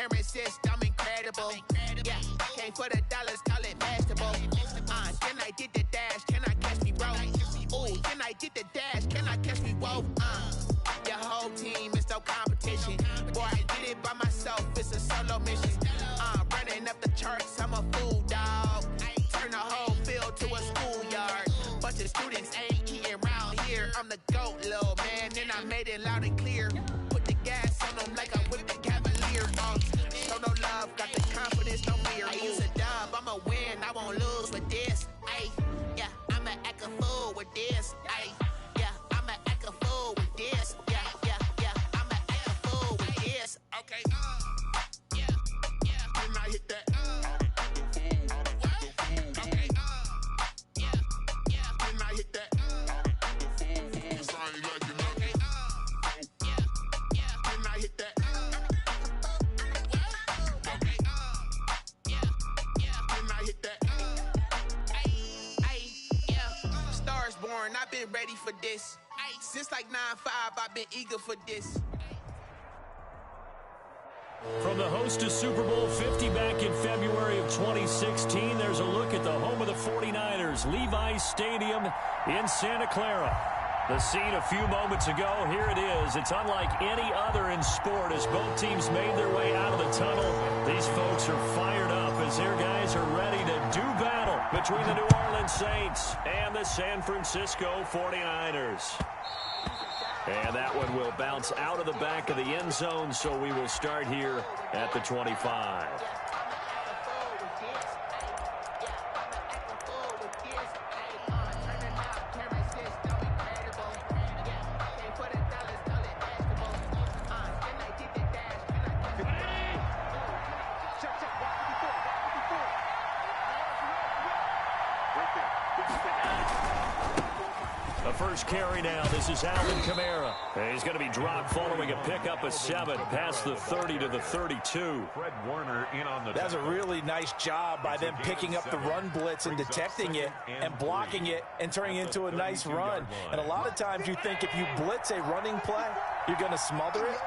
camera assist, I'm incredible. Yeah, came for the dollars, call it basketball. Then I did the dash, can I catch me, bro? Ooh, then I did the dash, can I catch me, whoa? Your whole team is no competition. Boy, I did it by myself, it's a solo mission. Running up the charts, I'm a fool, dog. Turn the whole field to a schoolyard. Bunch of students ain't eating round here. I'm the GOAT, little man, and I made it loud and clear. Put the gas on them like I'm with the Cavalier. Show no love, got the confidence, no fear. I use a dub, I'ma win, I won't lose with this. Ay, yeah, I'ma act a fool with this. Ay, yeah, I'ma act a fool with this. Yeah, yeah, yeah, I'ma act a fool with this. Okay, yeah, yeah, can I hit that? Okay, yeah, yeah, can I hit that? I've been ready for this. Since like 9-5, I've been eager for this. From the host to Super Bowl 50 back in February of 2016, there's a look at the home of the 49ers, Levi's Stadium in Santa Clara. The scene a few moments ago, here it is. It's unlike any other in sport as both teams made their way out of the tunnel. These folks are fired up as their guys are ready to do battle between the New Orleans Saints and the San Francisco 49ers. And that one will bounce out of the back of the end zone, so we will start here at the 25. First carry now. This is Alvin Kamara. He's going to be dropped following a pickup of 7 past the 30 to the 32. Fred Warner in on the That's a really nice job by them picking up the run blitz and detecting it and blocking it and turning it into a nice run. And a lot of times you think if you blitz a running play, you're going to smother it.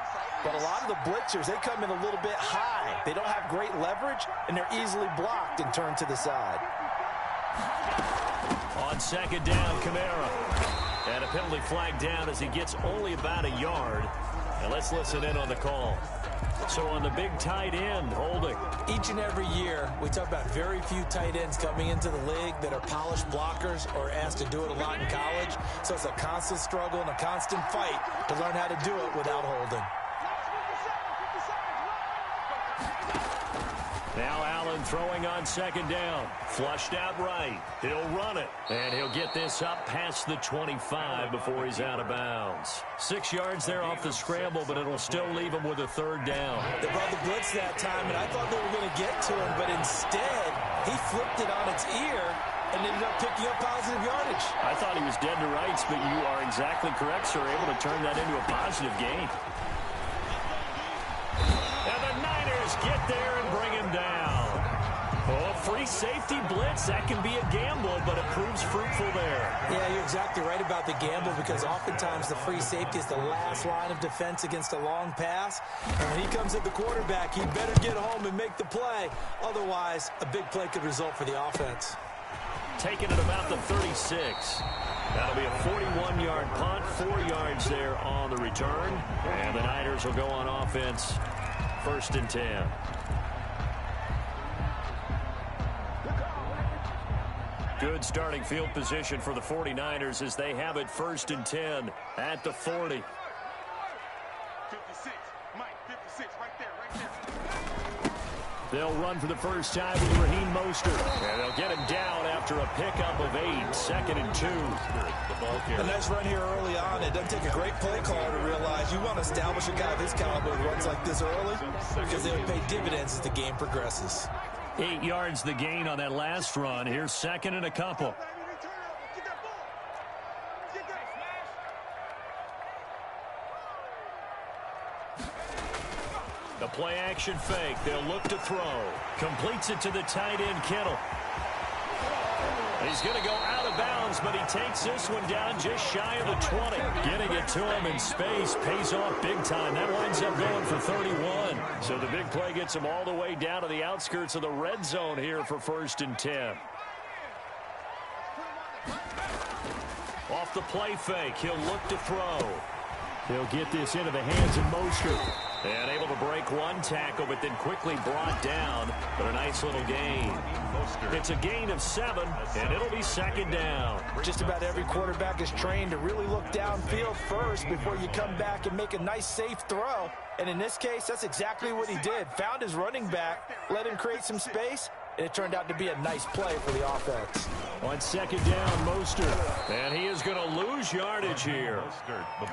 But a lot of the blitzers, they come in a little bit high. They don't have great leverage, and they're easily blocked and turned to the side. On second down, Kamara. And a penalty flag down as he gets only about a yard. And let's listen in on the call. So on the big tight end, holding. Each and every year, we talk about very few tight ends coming into the league that are polished blockers or asked to do it a lot in college. So it's a constant struggle and a constant fight to learn how to do it without holding. Now Allen throwing on second down. Flushed out right. He'll run it. And he'll get this up past the 25 before he's out of bounds. 6 yards there off the scramble, but it'll still leave him with a third down. They brought the blitz that time, and I thought they were going to get to him, but instead he flipped it on its ear and ended up picking up positive yardage. I thought he was dead to rights, but you are exactly correct, sir. Able to turn that into a positive gain. And the Niners get there and bring him down. Oh, free safety blitz. That can be a gamble, but it proves fruitful there. Yeah, you're exactly right about the gamble because oftentimes the free safety is the last line of defense against a long pass. And when he comes at the quarterback, he better get home and make the play. Otherwise, a big play could result for the offense. Taken at about the 36. That'll be a 41-yard punt, 4 yards there on the return. And the Niners will go on offense, 1st and 10. Good starting field position for the 49ers as they have it 1st and 10 at the 40. 56, Mike, 56, right there. They'll run for the first time with Raheem Mostert. And they'll get him down after a pickup of 8, 2nd and 2. A nice run here early on. It doesn't take a great play caller to realize you want to establish a guy of his caliber who runs like this early because they would pay dividends as the game progresses. 8 yards the gain on that last run. Here's 2nd and a couple. The play action fake. They'll look to throw. Completes it to the tight end, Kittle. He's going to go out of of bounds, but he takes this one down just shy of the 20. Getting it to him in space pays off big time. That winds up going for 31. So the big play gets him all the way down to the outskirts of the red zone here for 1st and 10. Off the play fake, he'll look to throw. He'll get this into the hands of Mostert. And able to break one tackle, but then quickly brought down. But a nice little gain. It's a gain of 7, and it'll be 2nd down. Just about every quarterback is trained to really look downfield first before you come back and make a nice, safe throw. And in this case, that's exactly what he did. Found his running back, let him create some space, and it turned out to be a nice play for the offense. On 2nd down, Mostert. And he is going to lose yardage here.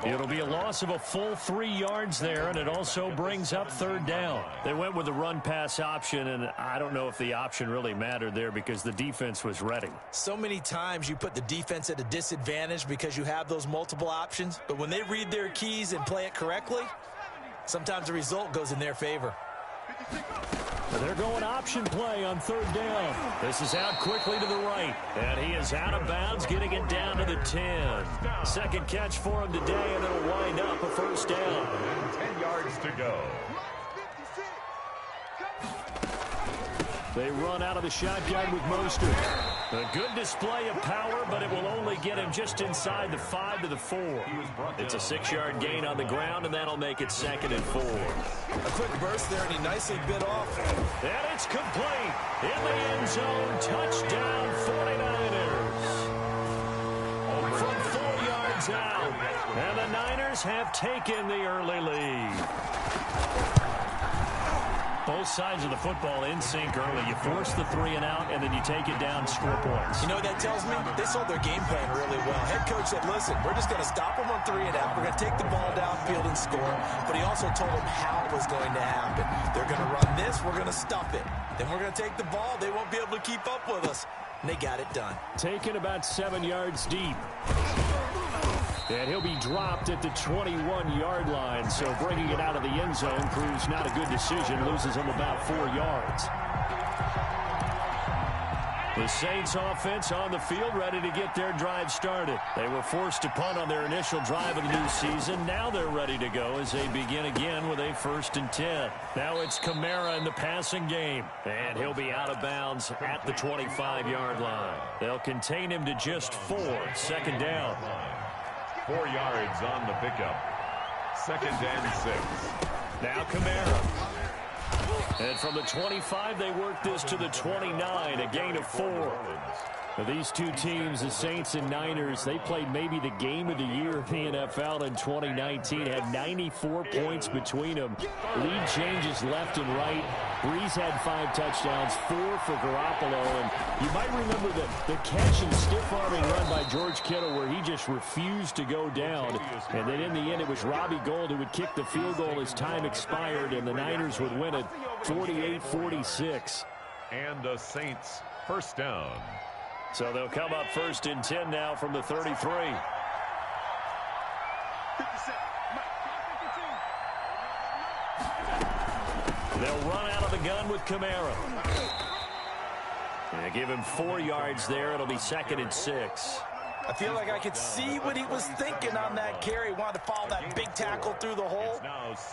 It'll be a loss of a full 3 yards there, and it also brings up 3rd down. They went with the run-pass option, and I don't know if the option really mattered there because the defense was ready. So many times you put the defense at a disadvantage because you have those multiple options, but when they read their keys and play it correctly, sometimes the result goes in their favor. They're going option play on 3rd down. This is out quickly to the right. And he is out of bounds, getting it down to the 10. Second catch for him today, and it'll wind up a 1st down. 10 yards to go. They run out of the shotgun with Mostert. A good display of power, but it will only get him just inside the 5 to the 4. It's a 6-yard gain on the ground, and that'll make it 2nd and 4. A quick burst there, and he nicely bit off. And it's complete. In the end zone, touchdown 49ers. From 4 yards out, and the Niners have taken the early lead. Both sides of the football in sync early. You force the 3 and out, and then you take it down, score points. You know what that tells me? They sold their game plan really well. Head coach said, listen, we're just going to stop them on 3 and out. We're going to take the ball downfield and score. But he also told them how it was going to happen. They're going to run this. We're going to stop it. Then we're going to take the ball. They won't be able to keep up with us. And they got it done. Taken about 7 yards deep. And he'll be dropped at the 21-yard line, so bringing it out of the end zone proves not a good decision, loses him about 4 yards. The Saints offense on the field ready to get their drive started. They were forced to punt on their initial drive of the new season. Now they're ready to go as they begin again with a 1st and 10. Now it's Kamara in the passing game, and he'll be out of bounds at the 25-yard line. They'll contain him to just 4, 2nd down. 4 yards on the pickup. 2nd and 6. Now Kamara. And from the 25, they work this to the 29, a gain of 4. Now these two teams, the Saints and Niners, they played maybe the game of the year in the NFL in 2019. Had 94 points between them. Lead changes left and right. Breeze had 5 touchdowns, 4 for Garoppolo. And you might remember the catch and stiff-arming run by George Kittle where he just refused to go down. And then in the end, it was Robbie Gould who would kick the field goal as time expired, and the Niners would win it 48-46. And the Saints 1st down. So they'll come up 1st and 10 now from the 33. They'll run out of the gun with Kamara. And give him 4 yards there. It'll be 2nd and 6. I feel like I could see what he was thinking on that carry. Wanted to follow that big tackle through the hole.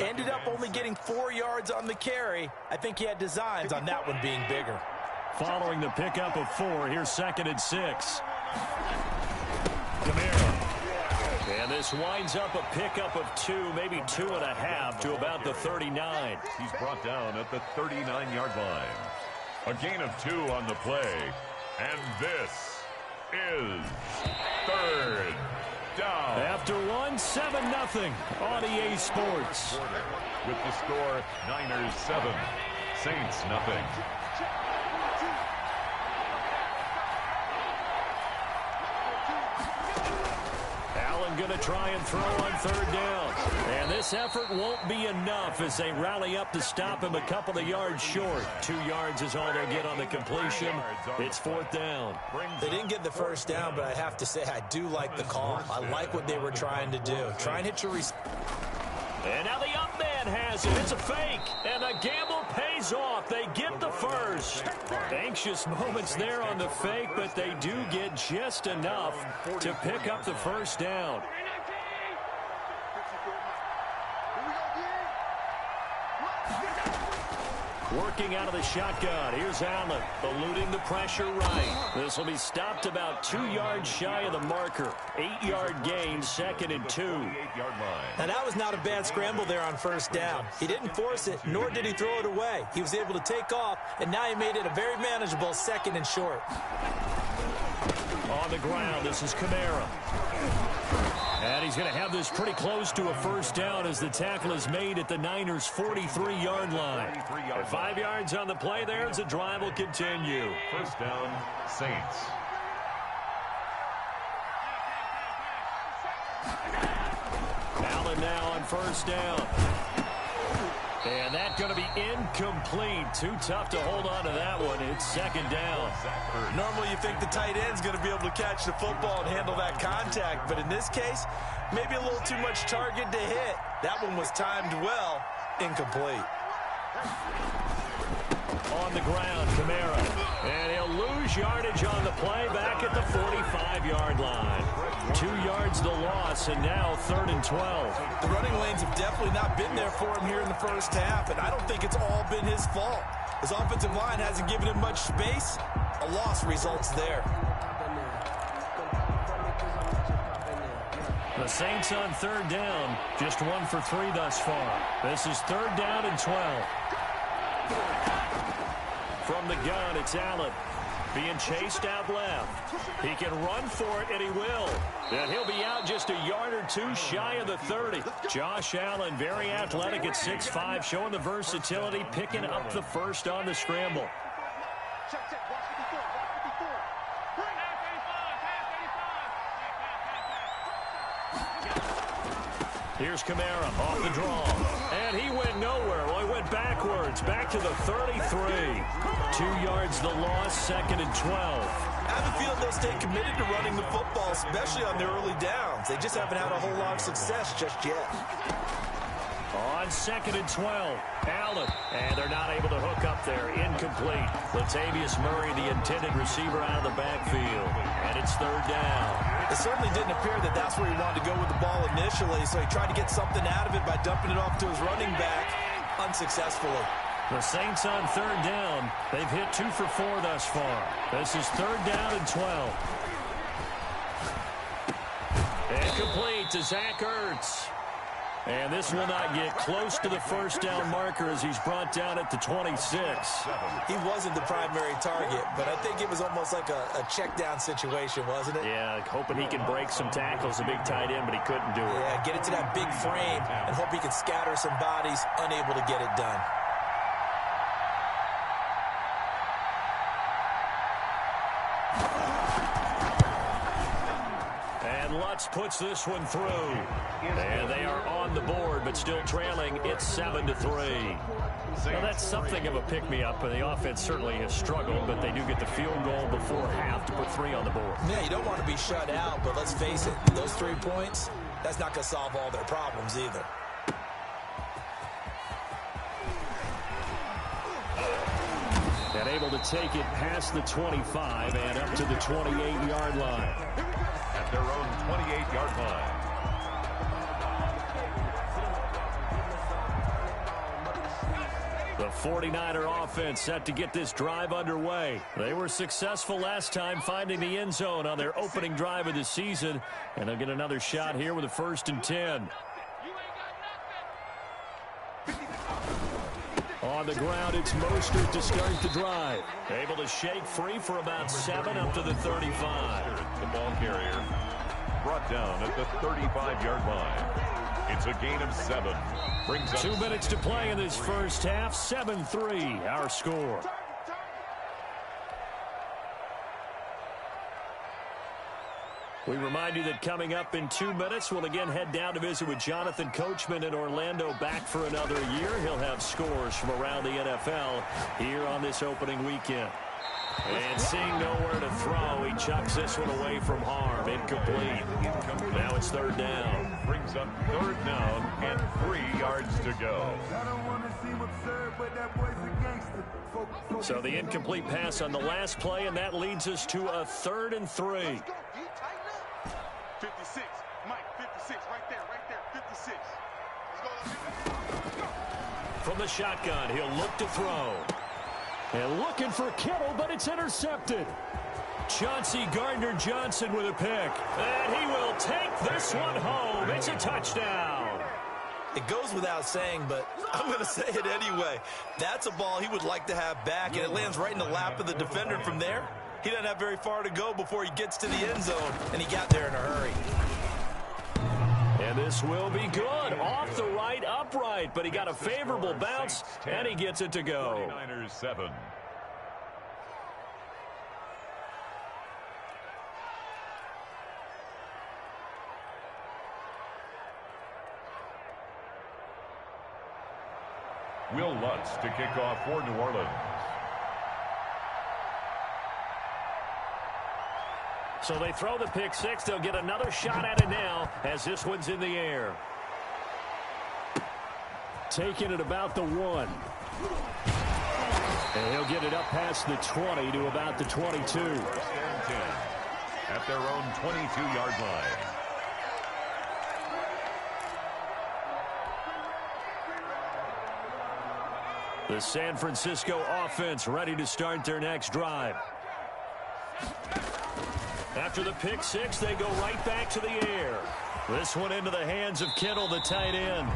Ended up only getting 4 yards on the carry. I think he had designs on that one being bigger. Following the pickup of 4, here's 2nd and 6. Kamara. And this winds up a pickup of 2, maybe 2.5 to about the 39. He's brought down at the 39-yard line. A gain of 2 on the play. And this is 3rd down. After 1, 7-0 on EA Sports. With the score, Niners 7, Saints nothing. Going to try and throw on 3rd down. And this effort won't be enough as they rally up to stop him a couple of yards short. 2 yards is all they'll get on the completion. It's 4th down. They didn't get the 1st down, but I have to say I do like the call. I like what they were trying to do. Try and hit your And now the up man has it. It's a fake. And the gamble pays off. They get the 1st. Niners. Anxious moments there on the fake, but they do get just enough to pick up the first down. Working out of the shotgun. Here's Allen, eluding the pressure right. This will be stopped about 2 yards shy of the marker. 8-yard gain, 2nd and 2. Now, that was not a bad scramble there on first down. He didn't force it, nor did he throw it away. He was able to take off, and now he made it a very manageable 2nd and short. On the ground, this is Kamara. And he's going to have this pretty close to a first down as the tackle is made at the Niners' 43-yard line. 5 yards on the play there as the drive will continue. First down, Saints. Allen now on first down. And that's going to be incomplete. Too tough to hold on to that one. It's 2nd down. Normally you think the tight end's going to be able to catch the football and handle that contact, but in this case, maybe a little too much target to hit. That one was timed well. Incomplete. On the ground, Kamara. And he'll lose yardage on the play back at the 45-yard line. 2 yards the loss, and now 3rd and 12. The running lanes have definitely not been there for him here in the first half, and I don't think it's all been his fault. His offensive line hasn't given him much space. A loss results there. The Saints on 3rd down, just 1 for 3 thus far. This is 3rd down and 12. From the gun, it's Allen. Being chased out left. He can run for it, and he will. And he'll be out just a yard or two shy of the 30. Josh Allen, very athletic at 6'5", showing the versatility, picking up the first on the scramble. Here's Kamara off the draw. And he went nowhere. Well, he went backwards. Back to the 33. 2 yards the loss, 2nd and 12. I have a feeling they'll stay committed to running the football, especially on their early downs. They just haven't had a whole lot of success just yet. On 2nd and 12, Allen. And they're not able to hook up there. Incomplete. Latavius Murray, the intended receiver, out of the backfield. And it's 3rd down. It certainly didn't appear that that's where he wanted to go with the ball initially, so he tried to get something out of it by dumping it off to his running back unsuccessfully. The Saints on 3rd down. They've hit 2 for 4 thus far. This is 3rd down and 12. And complete to Zach Ertz. And this will not get close to the first down marker as he's brought down at the 26. He wasn't the primary target, but I think it was almost like a check down situation, wasn't it? Yeah, hoping he can break some tackles, a big tight end, but he couldn't do it. Yeah, get it to that big frame and hope he can scatter some bodies, unable to get it done. Lutz puts this one through. And they are on the board, but still trailing. It's 7-3. Well, that's something of a pick-me-up, and the offense certainly has struggled, but they do get the field goal before half to put 3 on the board. Yeah, you don't want to be shut out, but let's face it, those 3 points, that's not going to solve all their problems either. And able to take it past the 25 and up to the 28-yard line. At their own 28-yard line. The 49er offense set to get this drive underway. They were successful last time finding the end zone on their opening drive of the season, and they'll get another shot here with a 1st and 10. On the ground, it's Mostert to start the drive. Able to shake free for about 7 up to the 35. The ball carrier brought down at the 35-yard line. It's a gain of 7. Brings up 2 minutes to play in this first half. 7-3, our score. We remind you that coming up in 2 minutes, we'll again head down to visit with Jonathan Coachman in Orlando, back for another year. He'll have scores from around the NFL here on this opening weekend. And seeing nowhere to throw, he chucks this one away from harm. Incomplete. Now it's 3rd down. Brings up 3rd down and 3 yards to go. I don't want to seem absurd, but that boy's a gangster. So the incomplete pass on the last play, and that leads us to a 3rd and 3. 56. Mike, 56. Right there. 56. Let's go. From the shotgun, he'll look to throw. And looking for Kittle, but it's intercepted. Chauncey Gardner-Johnson with a pick. And he will take this one home. It's a touchdown. It goes without saying, but I'm going to say it anyway. That's a ball he would like to have back, and it lands right in the lap of the defender. From there, he doesn't have very far to go before he gets to the end zone, and he got there in a hurry. And this will be good. Off the right, upright, but he got a favorable bounce, and he gets it to go. 49ers 7. Will Lutz to kick off for New Orleans. So they throw the pick six. They'll get another shot at it now as this one's in the air. Taking it about the 1. And he'll get it up past the 20 to about the 22. 10 at their own 22-yard line. The San Francisco offense ready to start their next drive. After the pick six, they go right back to the air. This one into the hands of Kittle, the tight end.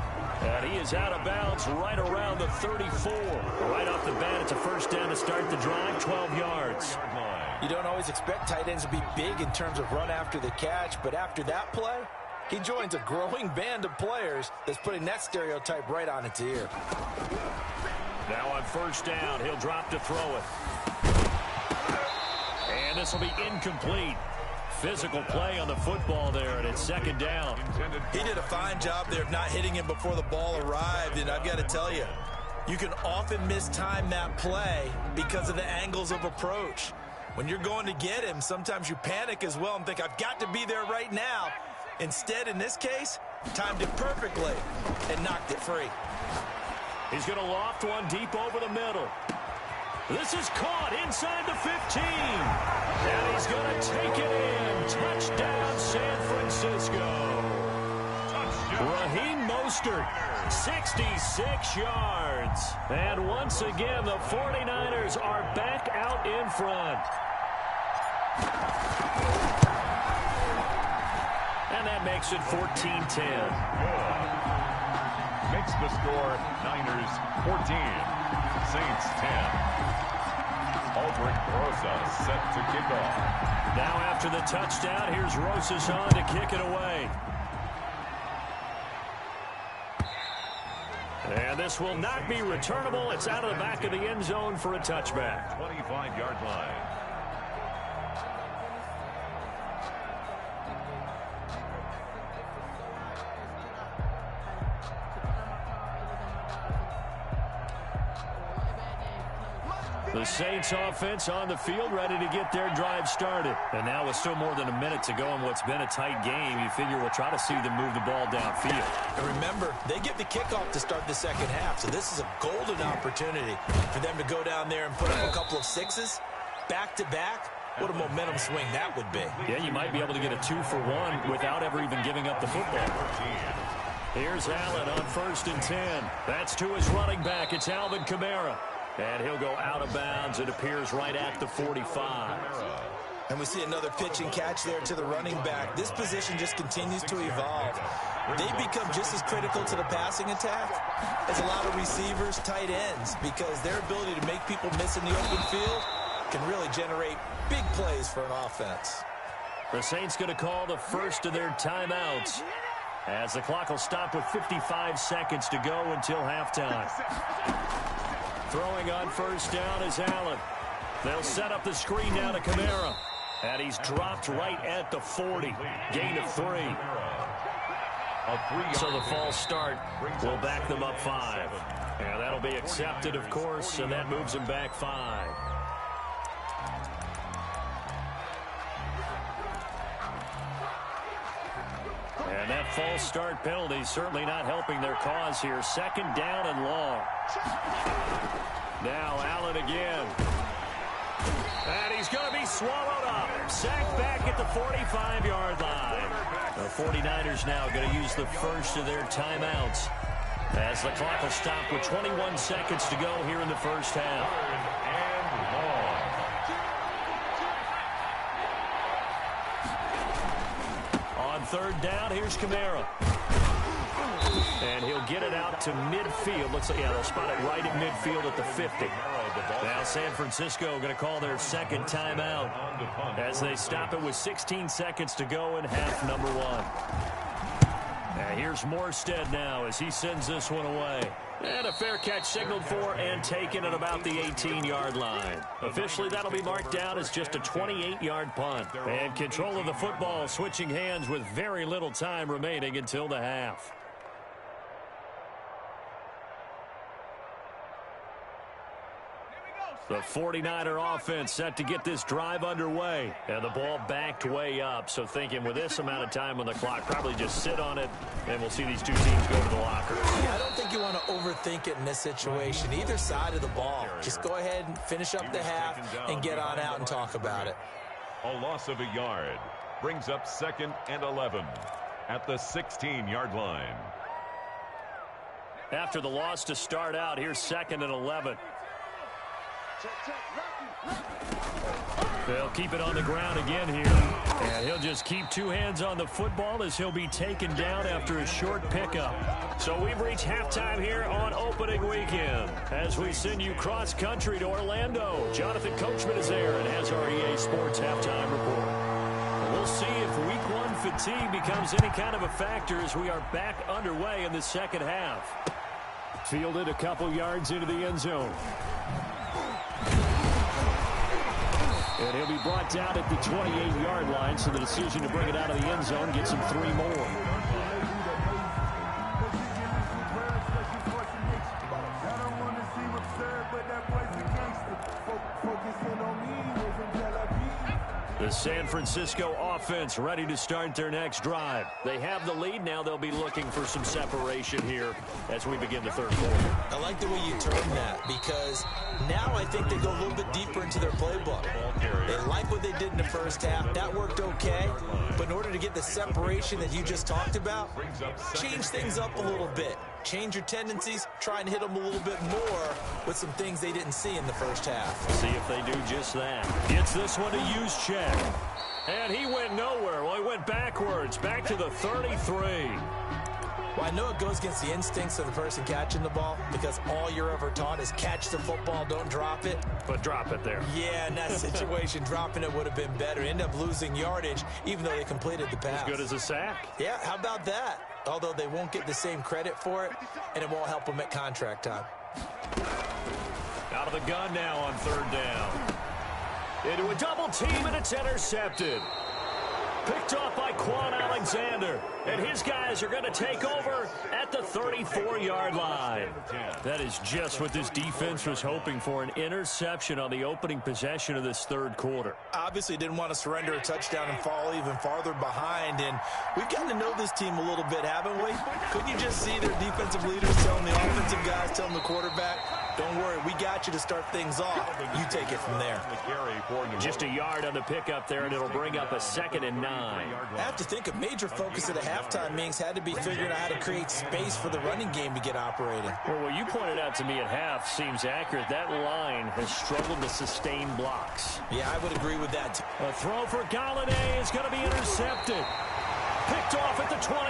And he is out of bounds right around the 34. Right off the bat, it's a first down to start the drive, 12 yards. You don't always expect tight ends to be big in terms of run after the catch, but after that play, he joins a growing band of players that's putting that stereotype right on its ear. Now on first down, he'll drop to throw it. And this will be incomplete. Physical play on the football there, and it's second down. He did a fine job there of not hitting him before the ball arrived, and I've got to tell you, you can often mistime that play because of the angles of approach. When you're going to get him, sometimes you panic as well and think, I've got to be there right now. Instead, in this case, timed it perfectly and knocked it free. He's going to loft one deep over the middle. This is caught inside the 15. And he's going to take it in. Touchdown, San Francisco. Touchdown. Raheem Mostert, 66 yards. And once again, the 49ers are back out in front. And that makes it 14-10. Makes the score Niners 14, Saints 10. Aldrick Rosas set to kick off. Now after the touchdown, here's Rosas on to kick it away. And this will not be returnable. It's out of the back of the end zone for a touchback. 25-yard line. The Saints offense on the field ready to get their drive started. And now with still more than a minute to go in what's been a tight game, you figure we'll try to see them move the ball downfield. And remember, they get the kickoff to start the second half, so this is a golden opportunity for them to go down there and put up a couple of sixes back-to-back. What a momentum swing that would be. Yeah, you might be able to get a 2-for-1 without ever even giving up the football. Here's Allen on 1st and 10. That's to his running back. It's Alvin Kamara. And he'll go out of bounds. It appears right at the 45. And we see another pitch and catch there to the running back. This position just continues to evolve. They become just as critical to the passing attack as a lot of receivers, tight ends, because their ability to make people miss in the open field can really generate big plays for an offense. The Saints going to call the first of their timeouts as the clock will stop with 55 seconds to go until halftime. Throwing on first down is Allen. They'll set up the screen now to Kamara. And he's dropped right at the 40. Gain of 3. So the false start will back them up 5. And that'll be accepted, of course, and that moves them back 5. And that false start penalty certainly not helping their cause here. Second down and long. Now Allen rolling again. And he's going to be swallowed up. Sacked back at the 45-yard line. The 49ers now going to use the first of their timeouts, as the clock will stop with 21 seconds to go here in the first half. On third down, here's Kamara. And he'll get it out to midfield. Looks like, yeah, they'll spot it right at midfield at the 50. Now San Francisco going to call their second timeout as they stop it with 16 seconds to go in half number one. And here's Morstead now as he sends this one away. And a fair catch signaled for and taken at about the 18-yard line. Officially, that'll be marked down as just a 28-yard punt. And control of the football switching hands with very little time remaining until the half. The 49er offense set to get this drive underway. And the ball backed way up. So thinking with this amount of time on the clock, probably just sit on it, and we'll see these two teams go to the locker. Yeah, I don't think you want to overthink it in this situation. Either side of the ball. Just go ahead and finish up the half and get on out and talk about it. A loss of a yard brings up 2nd and 11 at the 16-yard line. After the loss to start out, here's 2nd and 11. They'll keep it on the ground again here. And he'll just keep two hands on the football as he'll be taken down after a short pickup. So we've reached halftime here on opening weekend as we send you cross-country to Orlando. Jonathan Coachman is there and has our EA Sports halftime report. We'll see if week one fatigue becomes any kind of a factor as we are back underway in the second half. Fielded a couple yards into the end zone. And he'll be brought down at the 28-yard line, so the decision to bring it out of the end zone gets him 3 more. The San Francisco offense ready to start their next drive. They have the lead. Now they'll be looking for some separation here as we begin the third quarter. I like the way you term that, because now I think they go a little bit deeper into their playbook. They like what they did in the first half. That worked okay. But in order to get the separation that you just talked about, change things up a little bit. Change your tendencies, try and hit them a little bit more with some things they didn't see in the first half. See if they do just that. Gets this one to Juszczyk. And he went nowhere. Well, he went backwards, back to the 33. Well, I know it goes against the instincts of the person catching the ball, because all you're ever taught is catch the football, don't drop it. But drop it there. Yeah, in that situation, dropping it would have been better. End up losing yardage, even though they completed the pass. As good as a sack. Yeah, how about that? Although they won't get the same credit for it, and it won't help them at contract time. Out of the gun now on third down. Into a double team, and it's intercepted. Picked off by Quan Alexander. And his guys are going to take over at the 34-yard line. That is just what this defense was hoping for, an interception on the opening possession of this third quarter. Obviously didn't want to surrender a touchdown and fall even farther behind. And we've gotten to know this team a little bit, haven't we? Couldn't you just see their defensive leaders telling the offensive guys, telling the quarterback, don't worry, we got you to start things off. You take it from there. Just a yard on the pickup there, and it'll bring up a 2nd and 9. I have to think a major focus at the halftime means had to be figuring out how to create space for the running game to get operating. Well, what you pointed out to me at half seems accurate. That line has struggled to sustain blocks. Yeah, I would agree with that. A throw for Galladay is going to be intercepted. Picked off at the 28,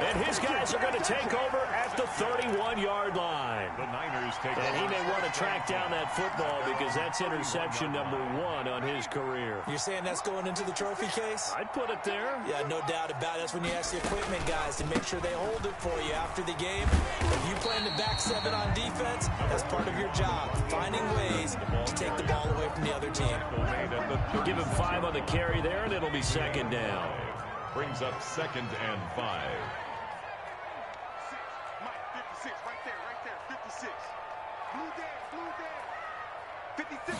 and his guys are going to take over at the 31-yard line. The Niners take and he may want to track down that football because that's interception number 1 on his career. You're saying that's going into the trophy case? I'd put it there. Yeah, no doubt about it. That's when you ask the equipment guys to make sure they hold it for you after the game. If you play in the back 7 on defense, that's part of your job, finding ways to take the ball away from the other team. Give him 5 on the carry there, and it'll be 2nd down. Brings up 2nd and 5. Mike, 56, right there, 56. Blue Dan, 56.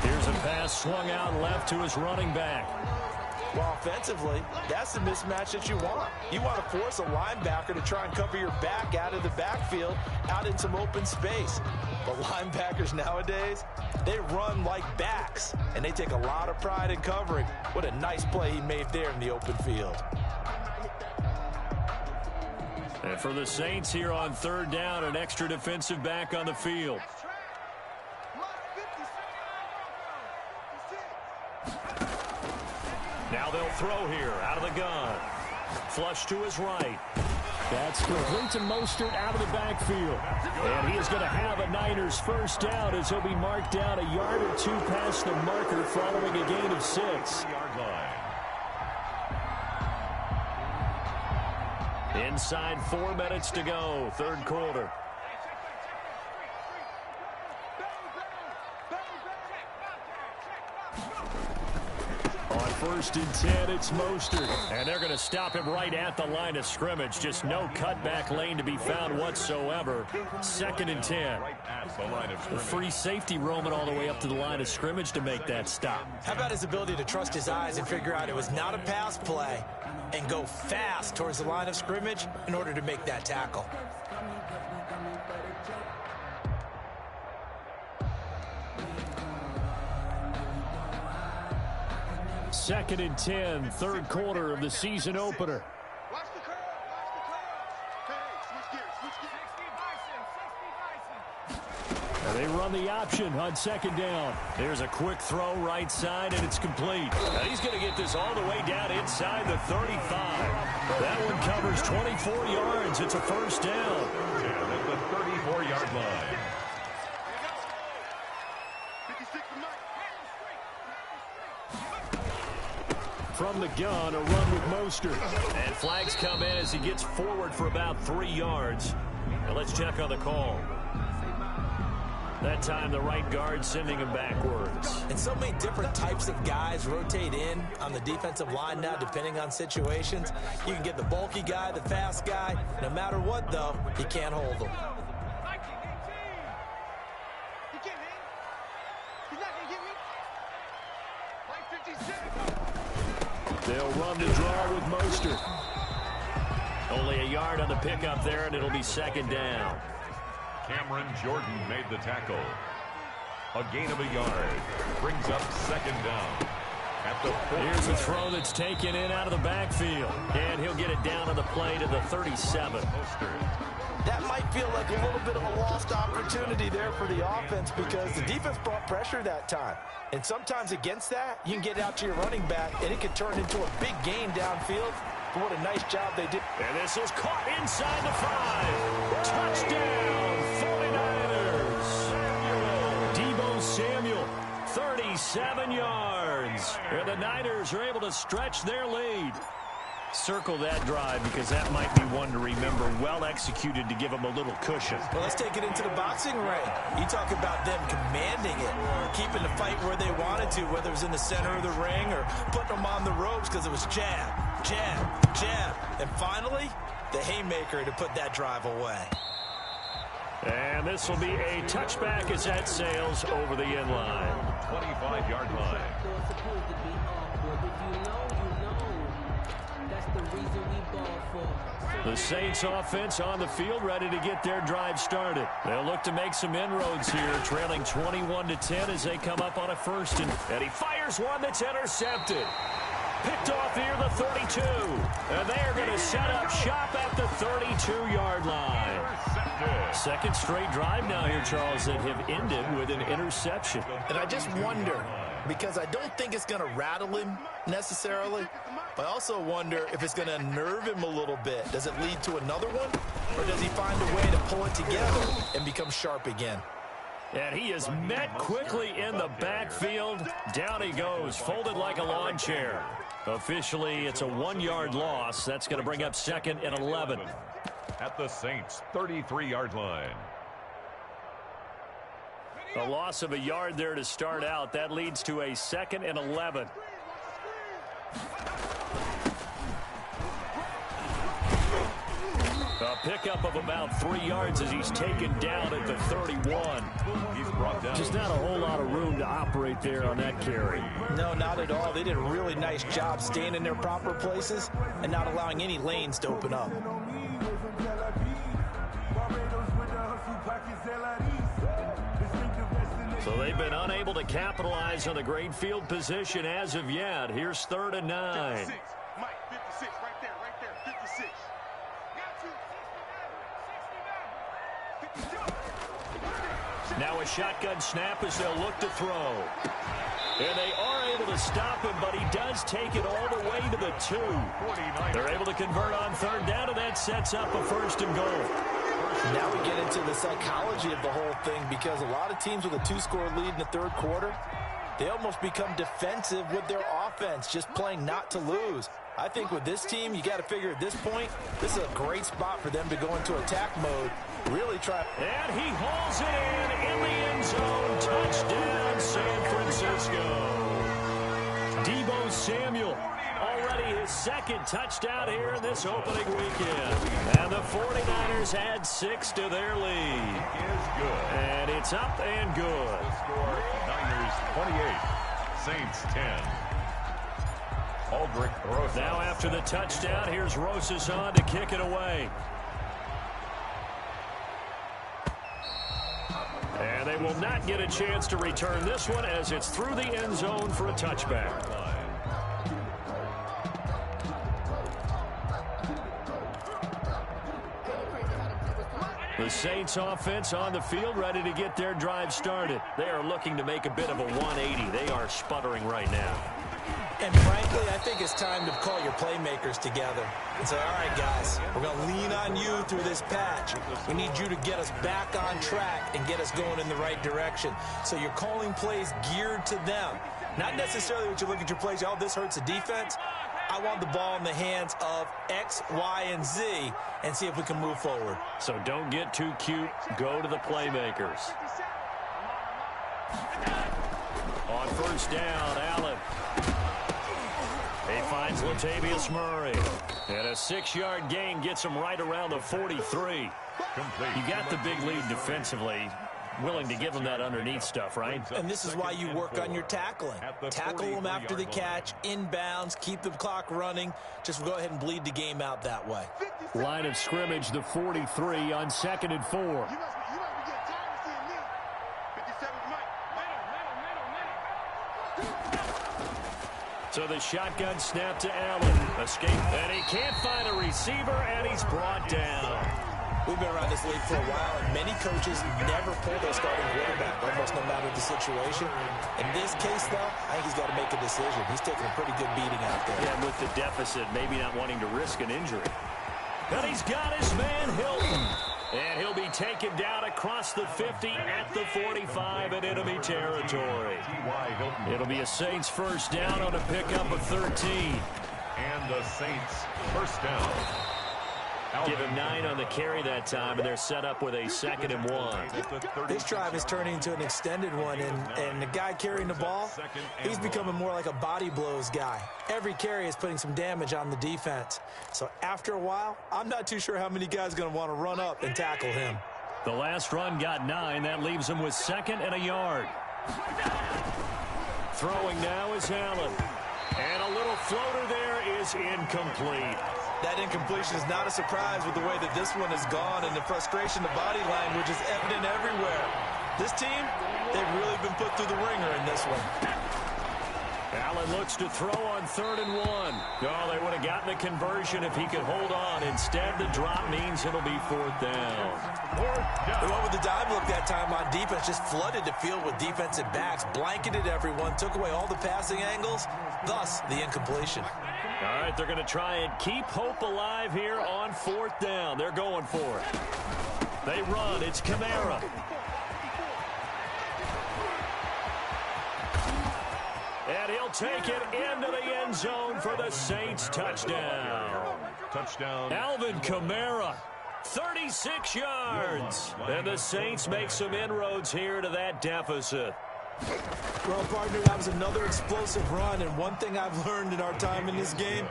Here's a pass swung out left to his running back. Well, offensively, that's the mismatch that you want. You want to force a linebacker to try and cover your back out of the backfield, out in some open space. But linebackers nowadays, they run like backs, and they take a lot of pride in covering. What a nice play he made there in the open field. And for the Saints here on third down, an extra defensive back on the field. Now they'll throw here out of the gun. Flush to his right. That's complete to Mostert out of the backfield. And he is going to have a Niners first down as he'll be marked down a yard or two past the marker following a gain of 6. Inside 4 minutes to go, third quarter. On first and 10, it's Mostert. And they're going to stop him right at the line of scrimmage. Just no cutback lane to be found whatsoever. Second and 10. The free safety roaming all the way up to the line of scrimmage to make that stop. How about his ability to trust his eyes and figure out it was not a pass play and go fast towards the line of scrimmage in order to make that tackle? Second and 10, third quarter of the season opener. Watch the curl. Hey, switch gears. And they run the option on second down. There's a quick throw right side, and it's complete. Now he's going to get this all the way down inside the 35. That one covers 24 yards. It's a first down. At the 34-yard line. 56 tonight. From the gun, a run with Mostert. And flags come in as he gets forward for about 3 yards. Now let's check on the call. That time the right guard sending him backwards. And so many different types of guys rotate in on the defensive line now depending on situations. You can get the bulky guy, the fast guy. No matter what, though, you can't hold them. They'll run the draw with Mostert. Only a yard on the pickup there, and it'll be second down. Cameron Jordan made the tackle. A gain of a yard. Brings up second down. At the 4. Here's a throw that's taken in out of the backfield. And he'll get it down on the play to the 37. That might feel like a little bit of a lost opportunity there for the offense because the defense brought pressure that time. And sometimes against that, you can get out to your running back, and it could turn into a big gain downfield. But what a nice job they did. And this is caught inside the 5. Touchdown, 49ers. Deebo Samuel, 37 yards. And the Niners are able to stretch their lead. Circle that drive because that might be one to remember. Well executed to give them a little cushion. Well, let's take it into the boxing ring. You talk about them commanding it, keeping the fight where they wanted to, whether it was in the center of the ring or putting them on the ropes because it was jab, jab, jab. And finally, the haymaker to put that drive away. And this will be a touchback as that sails over the end line. 25-yard line. The Saints offense on the field, ready to get their drive started. They'll look to make some inroads here, trailing 21-10 as they come up on a first. And he fires one that's intercepted. Picked off here, the 32. And they are going to set up shop at the 32-yard line. Second straight drive now here, Charles, that have ended with an interception. And I just wonder, because I don't think it's going to rattle him necessarily, but I also wonder if it's going to unnerve him a little bit. Does it lead to another one? Or does he find a way to pull it together and become sharp again? And he is met quickly in the backfield. Down he goes, folded like a lawn chair. Officially, it's a 1-yard loss. That's going to bring up second and 11. At the Saints' 33-yard line. A loss of a yard there to start out. That leads to a second and 11. A pickup of about 3 yards as he's taken down at the 31. He's brought down. Just not a whole lot of room to operate there on that carry. No, not at all. They did a really nice job staying in their proper places and not allowing any lanes to open up. So they've been unable to capitalize on the great field position as of yet. Here's 3rd and 9. 56. Mike, 56. Right there. 56. Now a shotgun snap as they'll look to throw. And they are able to stop him, but he does take it all the way to the 2. They're able to convert on 3rd down, and that sets up a 1st and goal. Now we get into the psychology of the whole thing, because a lot of teams with a 2-score lead in the 3rd quarter, they almost become defensive with their offense, just playing not to lose. I think with this team, you got to figure at this point, this is a great spot for them to go into attack mode, really try. And he hauls it in the end zone. Touchdown, San Francisco. Deebo Samuel, already his 2nd touchdown here in this opening weekend. And the 49ers add 6 to their lead. Is good. And it's up and good. Score Niners 28, Saints 10. Aldrich Rosas. Now after the touchdown, here's Rosas on to kick it away. And they will not get a chance to return this one as it's through the end zone for a touchback. The Saints offense on the field, ready to get their drive started. They are looking to make a bit of a 180. They are sputtering right now. And frankly, I think it's time to call your playmakers together and say, all right, guys, we're going to lean on you through this patch. We need you to get us back on track and get us going in the right direction. So you're calling plays geared to them. Not necessarily what you look at your plays, oh, this hurts the defense. I want the ball in the hands of X, Y, and Z and see if we can move forward. So don't get too cute. Go to the playmakers. On 1st down, Allen. He finds Latavius Murray. And a 6-yard gain gets him right around the 43. Complete. You got the big lead defensively. Willing to give him that underneath stuff, right? And this is why you work on your tackling. Tackle them after the catch, inbounds, keep the clock running. Just go ahead and bleed the game out that way. Line of scrimmage, the 43 on 2nd and 4. You must be getting tired of seeing me. 57 Mike. So the shotgun snap to Allen. Escape, and he can't find a receiver, and he's brought down. We've been around this league for a while, and many coaches never pull their starting quarterback, almost no matter the situation. In this case, though, I think he's got to make a decision. He's taking a pretty good beating out there. Yeah, with the deficit, maybe not wanting to risk an injury. But he's got his man, Hilton. And he'll be taken down across the 50 at the 45 in enemy territory. It'll be a Saints 1st down on a pickup of 13. And the Saints 1st down. Give him 9 on the carry that time, and they're set up with a 2nd and 1. This drive is turning into an extended one, and the guy carrying the ball, he's becoming more like a body blows guy. Every carry is putting some damage on the defense. So after a while, I'm not too sure how many guys are going to want to run up and tackle him. The last run got 9. That leaves him with 2nd and a yard. Throwing now is Allen. And a little floater there is incomplete. That incompletion is not a surprise with the way that this one has gone, and the frustration, the body language is evident everywhere. This team, they've really been put through the ringer in this one. Allen looks to throw on 3rd and 1. Oh, they would have gotten the conversion if he could hold on. Instead, the drop means it'll be 4th down. The one with the dive look that time on defense just flooded the field with defensive backs, blanketed everyone, took away all the passing angles, thus the incompletion. All right, they're going to try and keep hope alive here on 4th down. They're going for it. They run. It's Kamara. And he'll take it into the end zone for the Saints touchdown. Touchdown. Alvin Kamara, 36 yards. And the Saints make some inroads here to that deficit. Well, partner, that was another explosive run, and one thing I've learned in our time in this game,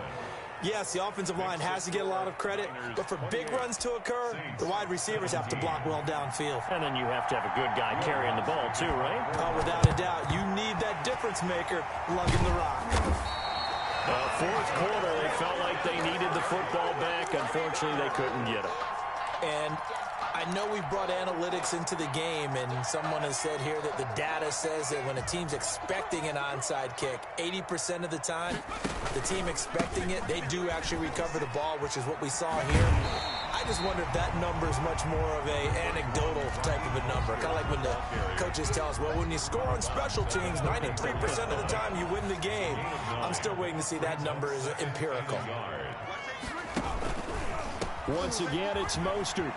Yes, the offensive line has to get a lot of credit, but for big runs to occur, the wide receivers have to block well downfield. And then you have to have a good guy carrying the ball too, right? Oh, without a doubt, you need that difference maker lugging the rock. Fourth quarter, they felt like they needed the football back. Unfortunately, they couldn't get it. And I know we've brought analytics into the game, and someone has said here that the data says that when a team's expecting an onside kick, 80% of the time, the team expecting it, they do actually recover the ball, which is what we saw here. I just wonder if that number is much more of a anecdotal type of a number. Kind of like when the coaches tell us, well, when you score on special teams, 93% of the time you win the game. I'm still waiting to see that number is empirical. Once again, it's Mostert.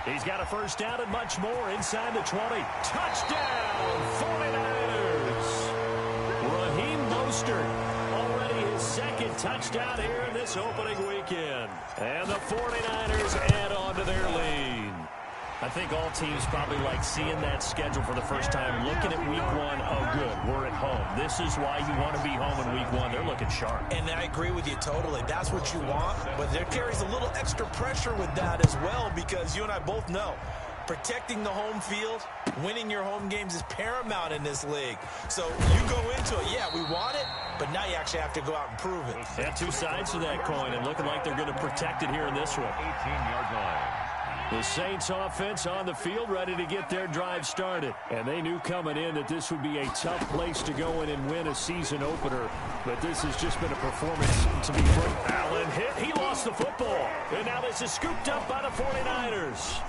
He's got a first down and much more inside the 20. Touchdown, 49ers. Raheem Mostert, already his second touchdown here in this opening weekend. And the 49ers add on to their lead. I think all teams probably like seeing that schedule for the first time, looking at week one. Oh, good, we're at home. This is why you want to be home in week one. They're looking sharp. And I agree with you totally. That's what you want, but there carries a little extra pressure with that as well, because you and I both know protecting the home field, winning your home games is paramount in this league. So you go into it, yeah, we want it, but now you actually have to go out and prove it. Yeah, two sides to that coin, and looking like they're going to protect it here in this one. 18-yard line. The Saints offense on the field ready to get their drive started. And they knew coming in that this would be a tough place to go in and win a season opener. But this has just been a performance to be great. Allen hit. He lost the football. And now this is scooped up by the 49ers.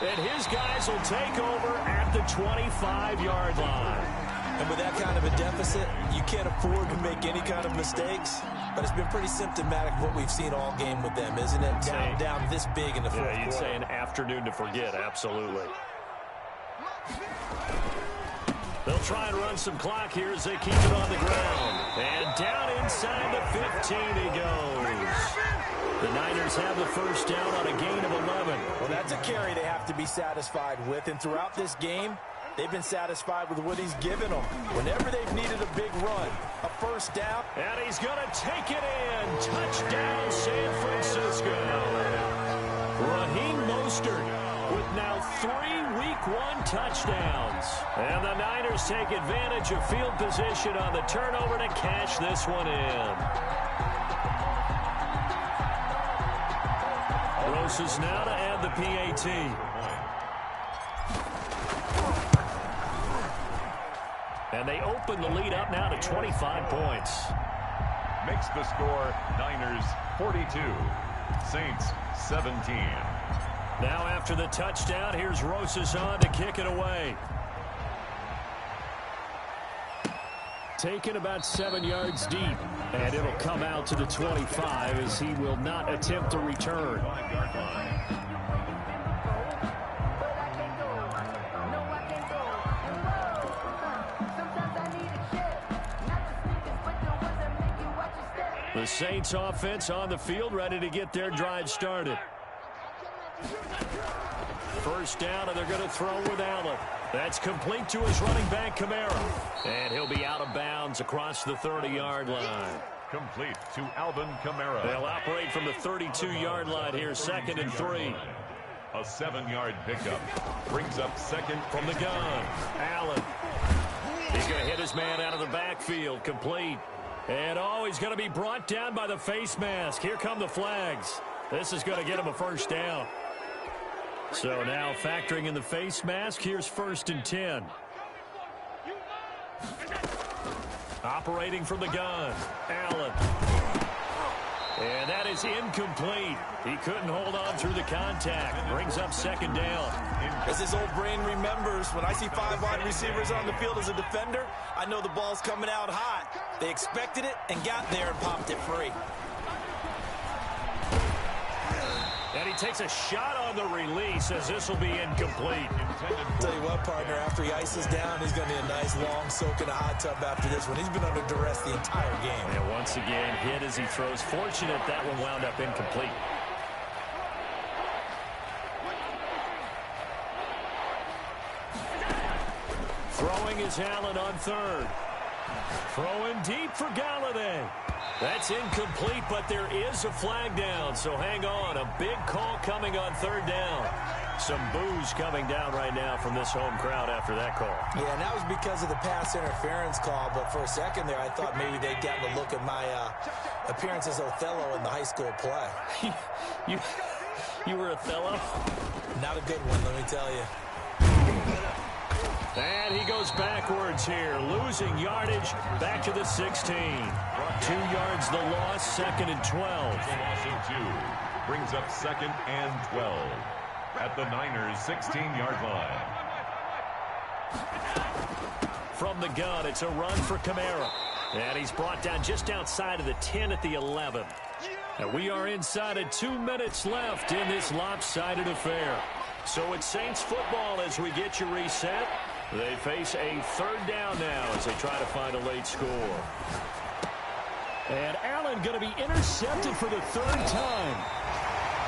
And his guys will take over at the 25-yard line. And with that kind of a deficit, you can't afford to make any kind of mistakes. But it's been pretty symptomatic of what we've seen all game with them, isn't it? Down this big in the fourth quarter. You'd say an afternoon to forget, absolutely. They'll try and run some clock here as they keep it on the ground. And down inside the 15 he goes. The Niners have the first down on a gain of 11. Well, that's a carry they have to be satisfied with. And throughout this game, they've been satisfied with what he's given them. Whenever they've needed a big run, a first down. And he's going to take it in. Touchdown, San Francisco. Raheem Mostert with now 3 Week 1 touchdowns. And the Niners take advantage of field position on the turnover to cash this one in. Roses now to add the PAT. And they open the lead up now to 25 points. Makes the score Niners 42, Saints 17. Now after the touchdown, here's Roses on to kick it away. Taken about 7 yards deep. And it'll come out to the 25 as he will not attempt to return. 5-yard line. The Saints offense on the field ready to get their drive started. First down, and they're going to throw with Allen. That's complete to his running back, Kamara. And he'll be out of bounds across the 30-yard line. Complete to Alvin Kamara. They'll operate from the 32-yard line here, 2nd and 3. A 7-yard pickup. Brings up second from the gun. Allen. He's going to hit his man out of the backfield. Complete. And, he's going to be brought down by the face mask. Here come the flags. This is going to get him a first down. So now factoring in the face mask, here's 1st and 10. Operating from the gun. Allen. And that is incomplete. He couldn't hold on through the contact. Brings up 2nd down. As his old brain remembers, when I see 5 wide receivers on the field as a defender, I know the ball's coming out hot. They expected it and got there and popped it free. And he takes a shot on the release as this will be incomplete. Tell you what, partner, after he ices down, he's going to need a nice long soak in a hot tub after this one. He's been under duress the entire game. And once again, hit as he throws. Fortunate that one wound up incomplete. Throwing is Allen on 3rd. Throwing deep for Galladay. That's incomplete, but there is a flag down, so hang on. A big call coming on third down. Some boos coming down right now from this home crowd after that call. Yeah, and that was because of the pass interference call, but for a second there, I thought maybe they'd gotten a look at my appearance as Othello in the high school play. You were Othello? Not a good one, let me tell you. And he goes backwards here, losing yardage back to the 16. 2 yards the loss, second and 12. Loss of 2 brings up second and 12 at the Niners' 16-yard line. From the gun, it's a run for Kamara. And he's brought down just outside of the 10 at the 11. And we are inside of 2 minutes left in this lopsided affair. So it's Saints football as we get you reset. They face a third down now as they try to find a late score. And Allen going to be intercepted for the third time.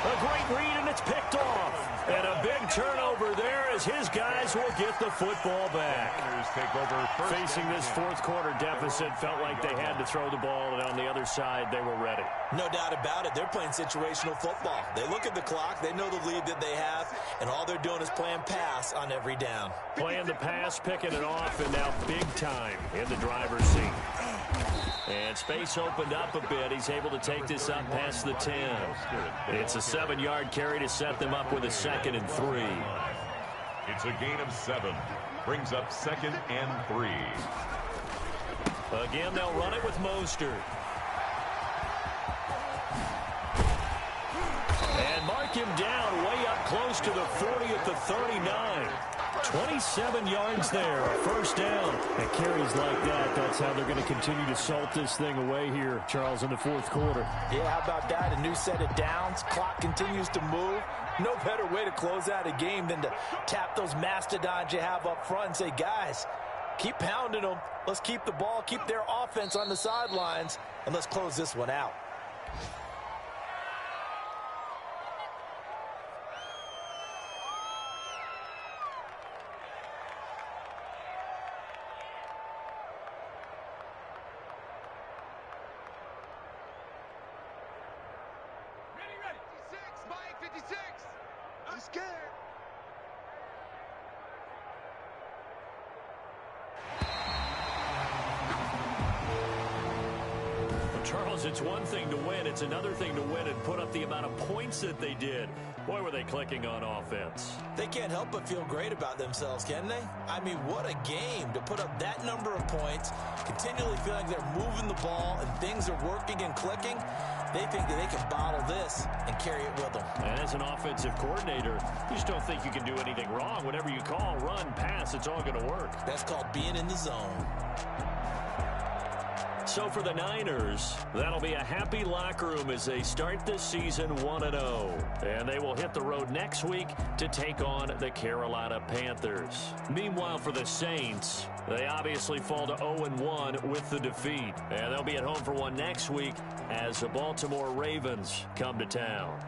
A great read, and it's picked off. And a big turnover there as his guys will get the football back. Take over first. Facing this fourth quarter deficit, felt like they had to throw the ball, and on the other side, they were ready. No doubt about it. They're playing situational football. They look at the clock, they know the lead that they have, and all they're doing is playing pass on every down. Playing the pass, picking it off, and now big time in the driver's seat. And space opened up a bit. He's able to take this up past the 10. It's a 7-yard carry to set them up with a second and 3. It's a gain of 7. Brings up second and 3. Again, they'll run it with Mostert. And mark him down way up close to the 40 at the 39. 27 yards there, a first down. And carries like that, that's how they're going to continue to salt this thing away here, Charles, in the fourth quarter. Yeah, how about that? A new set of downs. Clock continues to move. No better way to close out a game than to tap those mastodons you have up front and say, guys, keep pounding them. Let's keep the ball, keep their offense on the sidelines, and let's close this one out. Charles, it's one thing to win. It's another thing to win and put up the amount of points that they did. Boy, were they clicking on offense. They can't help but feel great about themselves, can they? I mean, what a game to put up that number of points, continually feeling they're moving the ball and things are working and clicking. They think that they can bottle this and carry it with them. And as an offensive coordinator, you just don't think you can do anything wrong. Whatever you call, run, pass, it's all going to work. That's called being in the zone. So for the Niners, that'll be a happy locker room as they start this season 1-0. And they will hit the road next week to take on the Carolina Panthers. Meanwhile, for the Saints, they obviously fall to 0-1 with the defeat. And they'll be at home for one next week as the Baltimore Ravens come to town.